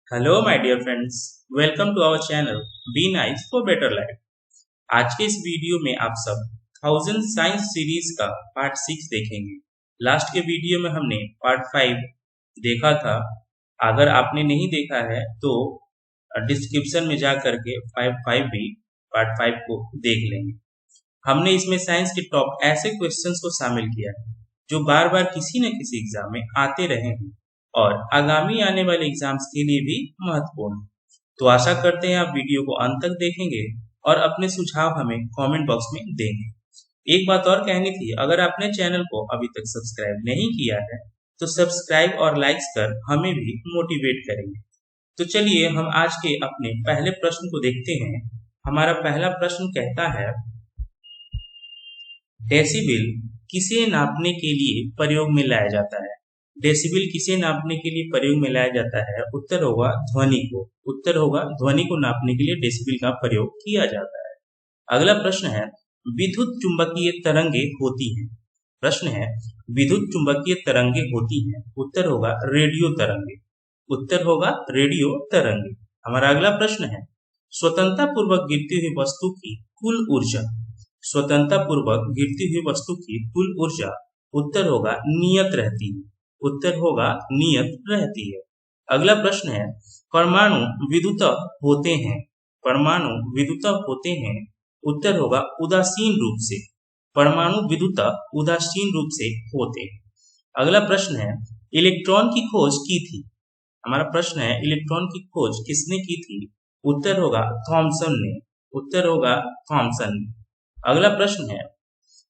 Hello my dear friends, welcome to our channel be nice for better life. आज के इस video में आप सब 1000 साइंस सीरीज का पार्ट 6 देखेंगे। लास्ट के वीडियो में हमने पार्ट 5 देखा था। अगर आपने नहीं देखा है तो डिस्क्रिप्शन में जा करके 5 भी पार्ट 5 को देख लेंगे। हमने इसमें साइंस के टॉप ऐसे क्वेश्चंस को शामिल किया है जो बार बार किसी न किसी एग्जाम में आते रहे हैं और आगामी आने वाले एग्जाम्स के लिए भी महत्वपूर्ण है। तो आशा करते हैं आप वीडियो को अंत तक देखेंगे और अपने सुझाव हमें कमेंट बॉक्स में देंगे। एक बात और कहनी थी, अगर आपने चैनल को अभी तक सब्सक्राइब नहीं किया है तो सब्सक्राइब और लाइक्स कर हमें भी मोटिवेट करेंगे। तो चलिए हम आज के अपने पहले प्रश्न को देखते हैं। हमारा पहला प्रश्न कहता है, डेसिबल किसे नापने के लिए प्रयोग में लाया जाता है? डेसिबल किसे नापने के लिए प्रयोग में लाया जाता है? उत्तर होगा ध्वनि को। उत्तर होगा ध्वनि को नापने के लिए डेसिबल का प्रयोग किया जाता है। अगला प्रश्न है, विद्युत चुंबकीय तरंगे होती हैं। प्रश्न है, विद्युत चुंबकीय तरंगे होती हैं। उत्तर होगा रेडियो तरंगे। उत्तर होगा रेडियो तरंगे। हमारा अगला प्रश्न है, स्वतंत्रता पूर्वक गिरती हुई वस्तु की कुल ऊर्जा। स्वतंत्रता पूर्वक गिरती हुई वस्तु की कुल ऊर्जा उत्तर होगा नियत रहती है। उत्तर होगा नियत रहती है। अगला प्रश्न है, परमाणु विद्युत होते हैं। परमाणु विद्युत होते हैं। उत्तर होगा उदासीन रूप से। परमाणु विद्युत उदासीन रूप से होते हैं। अगला प्रश्न है, इलेक्ट्रॉन की खोज की थी। हमारा प्रश्न है, इलेक्ट्रॉन की खोज किसने की थी? उत्तर होगा थॉमसन ने। उत्तर होगा थॉमसन ने। अगला प्रश्न है,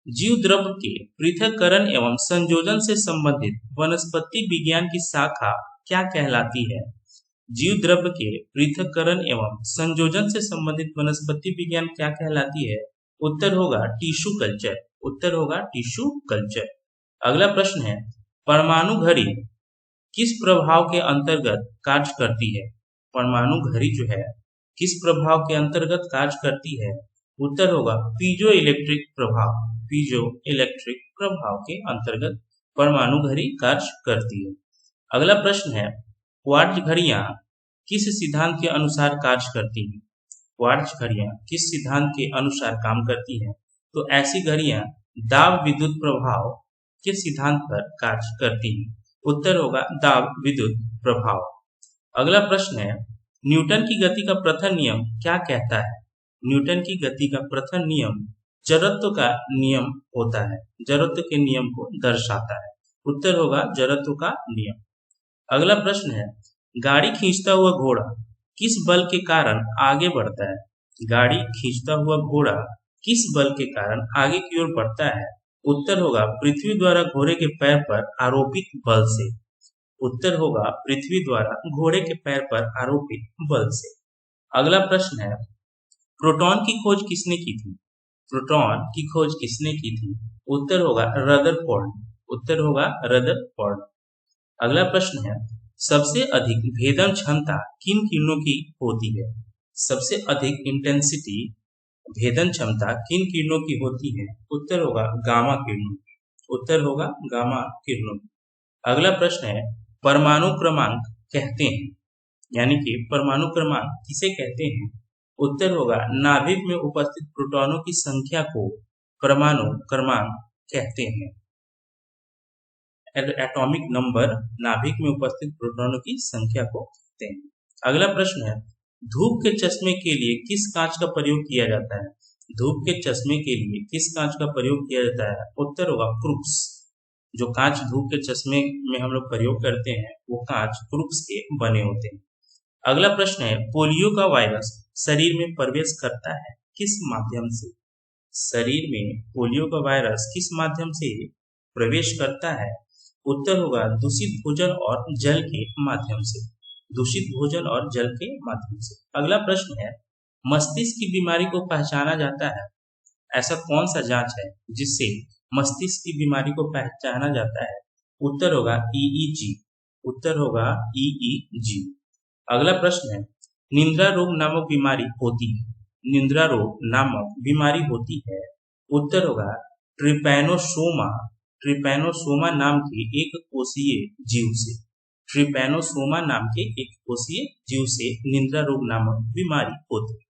जीव द्रव्य के पृथक्करण एवं संयोजन से संबंधित वनस्पति विज्ञान की शाखा क्या कहलाती है? जीव द्रव्य के पृथक्करण एवं संयोजन से संबंधित वनस्पति विज्ञान क्या कहलाती है? उत्तर होगा टिश्यू कल्चर। उत्तर होगा टिश्यू कल्चर। अगला प्रश्न है, परमाणु घड़ी किस प्रभाव के अंतर्गत कार्य करती है? परमाणु घड़ी जो है किस प्रभाव के अंतर्गत कार्य करती है? उत्तर होगा पीजो इलेक्ट्रिक प्रभाव। पीजो इलेक्ट्रिक प्रभाव के अंतर्गत परमाणु घड़ी कार्य करती है। अगला प्रश्न है, क्वार्ट्ज घड़ियां किस सिद्धांत के अनुसार कार्य करती हैं? क्वार्ट्ज घड़ियां किस सिद्धांत के अनुसार काम करती हैं? तो ऐसी घड़ियां दाब विद्युत प्रभाव के सिद्धांत पर कार्य करती हैं। उत्तर होगा दाब विद्युत प्रभाव। अगला प्रश्न है, न्यूटन की गति का प्रथम नियम क्या कहता है? न्यूटन की गति का प्रथम नियम जड़त्व का नियम होता है। जड़त्व के नियम को दर्शाता है। उत्तर होगा जड़त्व का नियम। अगला प्रश्न है, गाड़ी खींचता हुआ घोड़ा किस बल के कारण आगे बढ़ता है? गाड़ी खींचता हुआ घोड़ा किस बल के कारण आगे की ओर बढ़ता है? उत्तर होगा पृथ्वी द्वारा घोड़े के पैर पर आरोपित बल से। उत्तर होगा पृथ्वी द्वारा घोड़े के पैर पर आरोपित बल से। अगला प्रश्न है, प्रोटॉन की खोज किसने की थी? प्रोटॉन की खोज किसने की थी? उत्तर होगा रदरफोर्ड। उत्तर होगा रदरफोर्ड। अगला प्रश्न है, सबसे अधिक भेदन क्षमता किन किरणों की होती है? सबसे अधिक इंटेंसिटी भेदन क्षमता किन किरणों की होती है? उत्तर होगा गामा किरणों। उत्तर होगा गामा किरणों। अगला प्रश्न है, परमाणु क्रमांक कहते हैं, यानी कि परमाणु क्रमांक किसे कहते हैं? उत्तर होगा नाभिक में उपस्थित प्रोटॉनों की संख्या को परमाणु क्रमांक कहते हैं। एटॉमिक नंबर नाभिक में उपस्थित प्रोटॉनों की संख्या को कहते हैं। अगला प्रश्न है, धूप के चश्मे के लिए किस कांच का प्रयोग किया जाता है? धूप के चश्मे के लिए किस कांच का प्रयोग किया जाता है? उत्तर होगा क्रूक्स। जो कांच धूप के चश्मे में हम लोग प्रयोग करते हैं वो कांच क्रूक्स के बने होते हैं। अगला प्रश्न है, पोलियो का वायरस शरीर में प्रवेश करता है किस माध्यम से? शरीर में पोलियो का वायरस किस माध्यम से प्रवेश करता है? उत्तर होगा दूषित भोजन और जल के माध्यम से। दूषित भोजन और जल के माध्यम से। अगला प्रश्न है, मस्तिष्क की बीमारी को पहचाना जाता है, ऐसा कौन सा जांच है जिससे मस्तिष्क की बीमारी को पहचाना जाता है? उत्तर होगा ईईजी। उत्तर होगा ईईजी। अगला प्रश्न है, निद्रा रोग नामक बीमारी होती है। निद्रा रोग नामक बीमारी होती है। उत्तर होगा ट्रिपैनोसोमा। ट्रिपैनोसोमा नाम के एक कोषीय जीव से। ट्रिपैनोसोमा नाम के एक कोषीय जीव से निद्रा रोग नामक बीमारी होती है।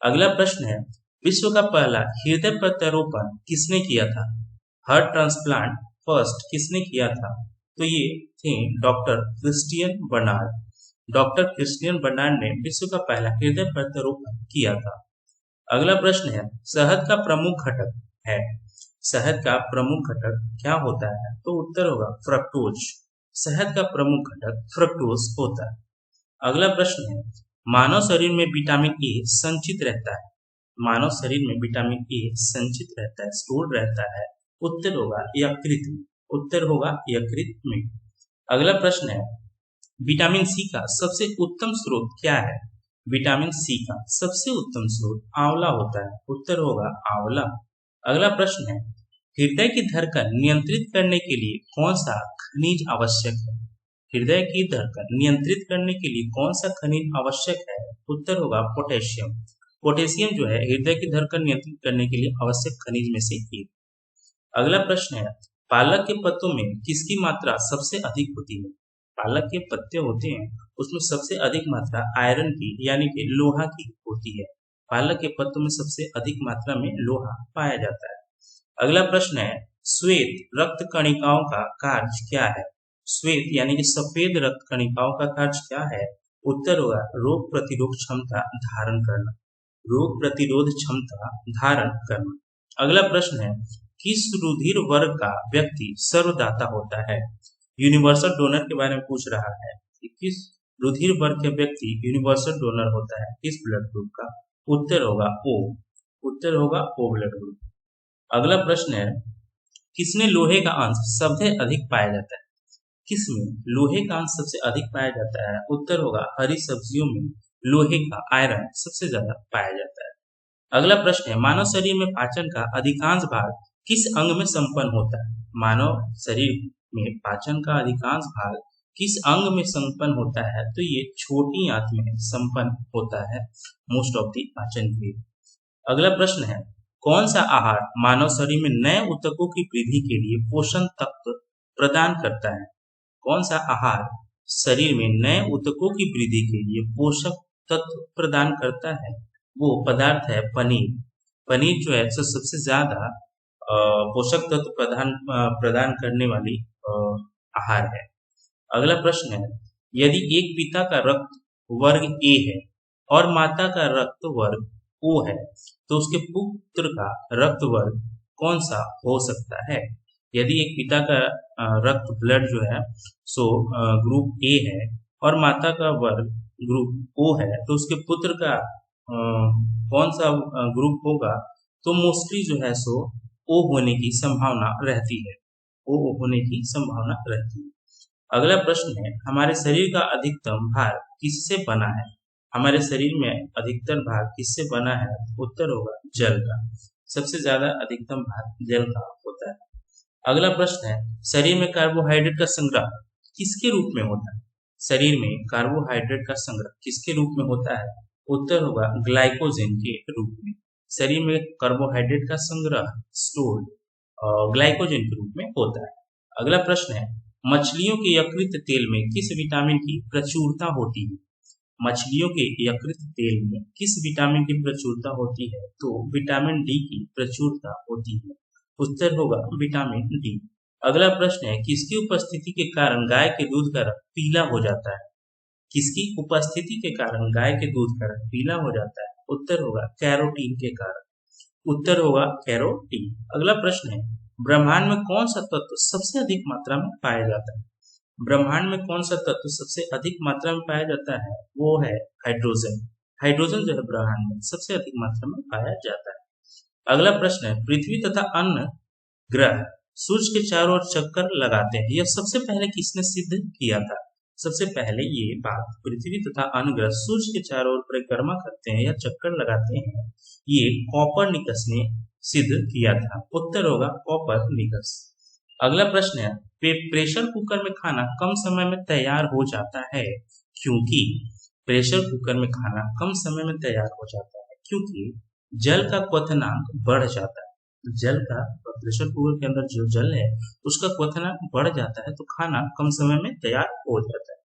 अगला प्रश्न है, विश्व का पहला हृदय प्रत्यारोपण किसने किया था? हार्ट ट्रांसप्लांट फर्स्ट किसने किया था? तो ये थे doctor Christiaan Barnard. Doctor Christiaan Barnard ने विश्व का पहला हृदय प्रत्यारोपण किया था। अगला प्रश्न है, शहद का प्रमुख घटक है। शहद का प्रमुख घटक क्या होता है? तो उत्तर होगा फ्रक्टोज। शहद का प्रमुख घटक फ्रक्टोज होता है। अगला प्रश्न है, मानव शरीर में विटामिन ए संचित रहता है। मानव शरीर में विटामिन ए संचित रहता है, स्टोर रहता है। उत्तर होगा यकृत में। उत्तर होगा यकृत में। अगला प्रश्न है, विटामिन सी का सबसे उत्तम स्रोत क्या है? विटामिन सी का सबसे उत्तम स्रोत आंवला होता है। उत्तर होगा आंवला। अगला प्रश्न है, हृदय की धड़कन नियंत्रित करने के लिए कौन सा खनिज आवश्यक है? हृदय की धड़कन नियंत्रित करने के लिए कौन सा खनिज आवश्यक है? उत्तर होगा पोटेशियम। पोटेशियम जो है हृदय की धड़कन नियंत्रित करने के लिए आवश्यक खनिज में से एक। अगला प्रश्न है, पालक के पत्तों में किसकी मात्रा सबसे अधिक होती है? पालक के पत्ते होते हैं उसमें सबसे अधिक मात्रा आयरन की यानी कि लोहा की होती है। पालक के पत्तों में सबसे अधिक मात्रा में लोहा पाया जाता है। अगला प्रश्न है, श्वेत रक्त कणिकाओं का कार्य क्या है? श्वेत यानी कि सफेद रक्त कणिकाओं का कार्य क्या है? उत्तर होगा रोग प्रतिरोध क्षमता धारण करना। रोग प्रतिरोध क्षमता धारण करना। अगला प्रश्न है, किस रुधिर वर्ग का व्यक्ति सर्वदाता होता है? यूनिवर्सल डोनर के बारे में पूछ रहा है कि किस रुधिर वर्ग के व्यक्ति यूनिवर्सल डोनर होता है, किस ब्लड ग्रुप का? उत्तर होगा ओ। उत्तर होगा ओ ब्लड ग्रुप। अगला प्रश्न है, किसमें लोहे का अंश सबसे अधिक पाया जाता है? किसमें लोहे का अंश सबसे अधिक पाया जाता है? उत्तर होगा हरी सब्जियों में लोहे का आयरन सबसे ज्यादा पाया जाता है। अगला प्रश्न है, मानव शरीर में पाचन का अधिकांश भाग किस अंग में संपन्न होता है? मानव शरीर में पाचन का अधिकांश भाग किस अंग में संपन्न होता है? तो ये छोटी आंत में संपन्न होता है मोस्ट ऑफ द पाचन क्रिया। अगला प्रश्न है, कौन सा आहार मानव शरीर में नए ऊतकों की वृद्धि के लिए पोषण तत्व प्रदान करता है? कौन सा आहार शरीर में नए ऊतकों की वृद्धि के लिए पोषक तत्व प्रदान करता है? वो पदार्थ है पनीर। पनीर जो है सबसे ज्यादा पोषक तत्व प्रदान करने वाली आहार है। अगला प्रश्न है, यदि एक पिता का रक्त वर्ग ए है और माता का रक्त वर्ग ओ है तो उसके पुत्र का रक्त वर्ग कौन सा हो सकता है? यदि एक पिता का रक्त ब्लड जो है सो ग्रुप ए है और माता का वर्ग ग्रुप ओ है तो उसके पुत्र का कौन सा ग्रुप होगा? तो मोस्टली जो है सो ओ होने की संभावना रहती है। ओ होने की संभावना रहती है। अगला प्रश्न है, हमारे शरीर का अधिकतम भाग किससे बना है? हमारे शरीर में अधिकतर भाग किससे बना है? उत्तर होगा जल का। सबसे ज्यादा अधिकतम भाग जल का होता है। अगला प्रश्न है, शरीर में कार्बोहाइड्रेट का संग्रह किसके रूप में होता है? शरीर में कार्बोहाइड्रेट का संग्रह किसके रूप में होता है? उत्तर होगा ग्लाइकोजन के रूप में। शरीर में कार्बोहाइड्रेट का संग्रह स्टोर ग्लाइकोजन के रूप में होता है। अगला प्रश्न है, मछलियों के यकृत तेल में किस विटामिन की प्रचुरता होती है? मछलियों के यकृत तेल में किस विटामिन की प्रचुरता होती है? तो विटामिन डी की प्रचुरता होती है। उत्तर होगा विटामिन डी। अगला प्रश्न है, किसकी उपस्थिति के कारण गाय के दूध का रंग पीला हो जाता है? किसकी उपस्थिति के कारण गाय के दूध का रंग पीला हो जाता है? उत्तर होगा कैरोटीन के कारण। उत्तर होगा कैरोटीन। अगला प्रश्न है, ब्रह्मांड में कौन सा तत्व सबसे अधिक मात्रा में पाया जाता है? ब्रह्मांड में कौन सा तत्व सबसे अधिक मात्रा में पाया जाता है? वो है हाइड्रोजन। हाइड्रोजन जो है ब्रह्मांड में सबसे अधिक मात्रा में पाया जाता है। अगला प्रश्न है, पृथ्वी तथा अन्य ग्रह सूर्य के चारों ओर चक्कर लगाते हैं, यह सबसे पहले किसने सिद्ध किया था? सबसे पहले ये बात पृथ्वी तथा अन्य ग्रह सूर्य के चारों ओर परिक्रमा करते हैं या चक्कर लगाते हैं, ये कॉपरनिकस ने सिद्ध किया था। उत्तर होगा कॉपरनिकस। अगला प्रश्न है, प्रेशर कुकर में खाना कम समय में तैयार हो जाता है क्योंकि? प्रेशर कुकर में खाना कम समय में तैयार हो जाता है क्योंकि जल का क्वथनांक बढ़ जाता है। जल का प्रेशर कुकर के अंदर जो जल है उसका क्वथनांक बढ़ जाता है तो खाना कम समय में तैयार हो जाता है।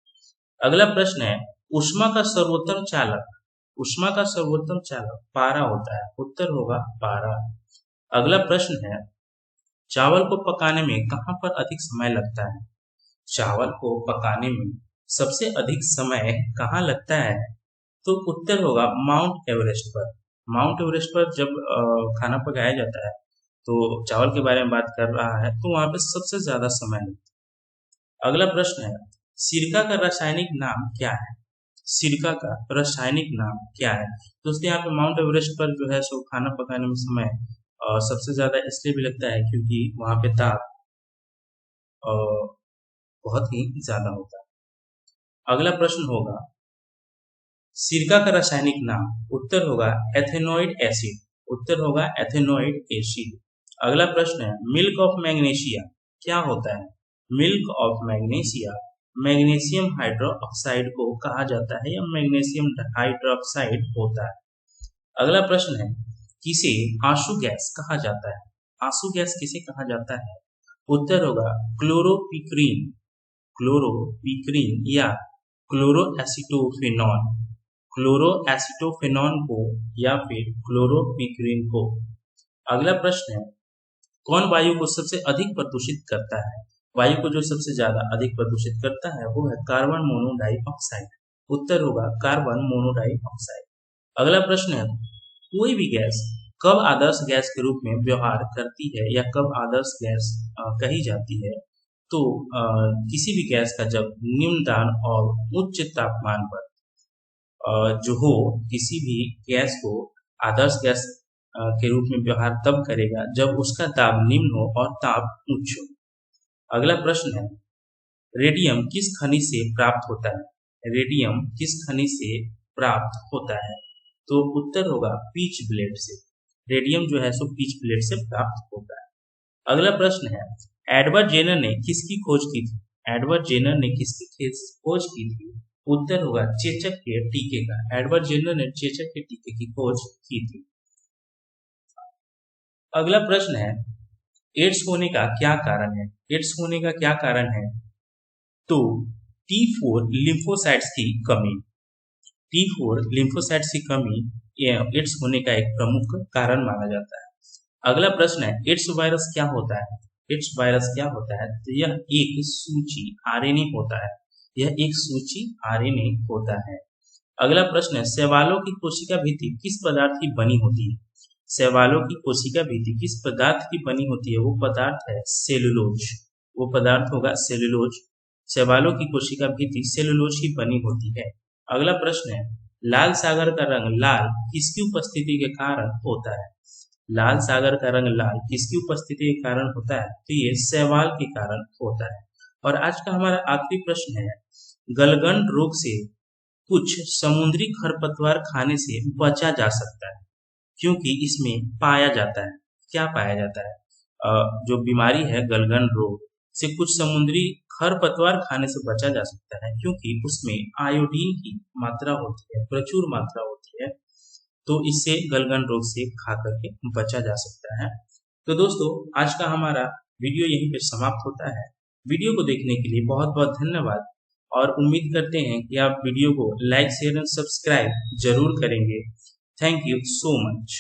अगला प्रश्न है, ऊष्मा का सर्वोत्तम चालक, ऊष्मा का सर्वोत्तम चालक पारा होता है। उत्तर होगा पारा। अगला प्रश्न है, चावल को पकाने में कहाँ पर अधिक समय लगता है? चावल को पकाने में सबसे अधिक समय कहाँ लगता है? तो उत्तर होगा माउंट एवरेस्ट पर। माउंट एवरेस्ट पर जब खाना पकाया जाता है तो चावल के बारे में बात कर रहा है तो वहां पे सबसे ज्यादा समय लगता है। अगला प्रश्न है, सिरका का रासायनिक नाम क्या है? सिरका का रासायनिक नाम क्या है? दोस्तों यहाँ पे माउंट एवरेस्ट पर जो है सो खाना पकाने में समय सबसे ज्यादा इसलिए भी लगता है क्योंकि वहां पे ताप बहुत ही ज्यादा होता है। अगला प्रश्न होगा, सिरका का रासायनिक नाम? उत्तर होगा एथेनॉइड एसिड। उत्तर होगा एथेनॉइड एसिड। अगला प्रश्न है, मिल्क ऑफ मैग्नीशिया क्या होता है? Milk of magnesia magnesium hydroxide को कहा जाता है या मैग्नीशियम हाइड्रोक्साइड होता है। अगला प्रश्न है, किसे आंसू गैस कहा जाता है? आंसू गैस किसे कहा जाता है? उत्तर होगा क्लोरोपिक्रीन, क्लोरोपिक्रीन या क्लोरोएसिटोफेनॉन, क्लोरोएसिटोफेनॉन को या फिर क्लोरोपिक्रीन को। अगला प्रश्न है, कौन वायु को सबसे अधिक प्रदूषित करता है? वायु को जो सबसे ज्यादा अधिक प्रदूषित करता है वो है कार्बन मोनोडाइऑक्साइड। उत्तर होगा कार्बन मोनोडाइऑक्साइड। अगला प्रश्न है, कोई भी गैस कब आदर्श गैस के रूप में व्यवहार करती है या कब आदर्श गैस कही जाती है? तो किसी भी गैस का जब निम्न दाब और उच्च तापमान पर जो हो, किसी भी गैस को आदर्श गैस के रूप में व्यवहार तब करेगा जब उसका दाब निम्न हो और ताप उच्च हो। अगला प्रश्न है, रेडियम किस खनिज से प्राप्त होता है? रेडियम किस खनिज से प्राप्त होता है? तो उत्तर होगा पीच ब्लेड से। रेडियम जो है सो पीच ब्लेड से प्राप्त होता है। अगला प्रश्न है, एडवर्ड जेनर ने किसकी खोज की थी? एडवर्ड जेनर ने किसकी खोज की थी? उत्तर होगा चेचक के टीके का। एडवर्ड जेनर ने चेचक के टीके की खोज की थी। अगला प्रश्न है, एड्स होने का क्या कारण है? एड्स होने का क्या कारण है? तो T4 लिम्फोसाइट्स की कमी। T4 लिम्फोसाइट्स की कमी एड्स होने का एक प्रमुख कारण माना जाता है। अगला प्रश्न है, एड्स वायरस क्या होता है? एड्स वायरस क्या होता है? तो यह एक सूची आरएनए होता है। यह एक सूची आरएनए होता है। अगला प्रश्न है, शैवालों की कोशिका भित्ति किस पदार्थ की बनी होती है? शैवालों की कोशिका भित्ति किस पदार्थ की बनी होती है? वो पदार्थ है सेलुलोज। वो पदार्थ होगा सेलुलोज। शैवालों की कोशिका भित्ति सेलुलोज की बनी होती है। अगला प्रश्न है, लाल सागर का रंग लाल किसकी उपस्थिति के कारण होता है? लाल सागर का रंग लाल किसकी उपस्थिति के कारण होता है? तो ये शैवाल के कारण होता है। और आज का हमारा आखिरी प्रश्न है, गलगंड रोग से कुछ समुद्री खरपतवार खाने से बचा जा सकता है क्योंकि इसमें पाया जाता है, क्या पाया जाता है? जो बीमारी है गलगंड रोग से कुछ समुद्री खरपतवार खाने से बचा जा सकता है क्योंकि उसमें आयोडीन की मात्रा होती है, प्रचुर मात्रा होती है। तो इससे गलगंड रोग से खा करके बचा जा सकता है। तो दोस्तों आज का हमारा वीडियो यहीं पे समाप्त होता है। वीडियो को देखने के लिए बहुत बहुत धन्यवाद और उम्मीद करते हैं कि आप वीडियो को लाइक शेयर एंड सब्सक्राइब जरूर करेंगे। Thank you so much.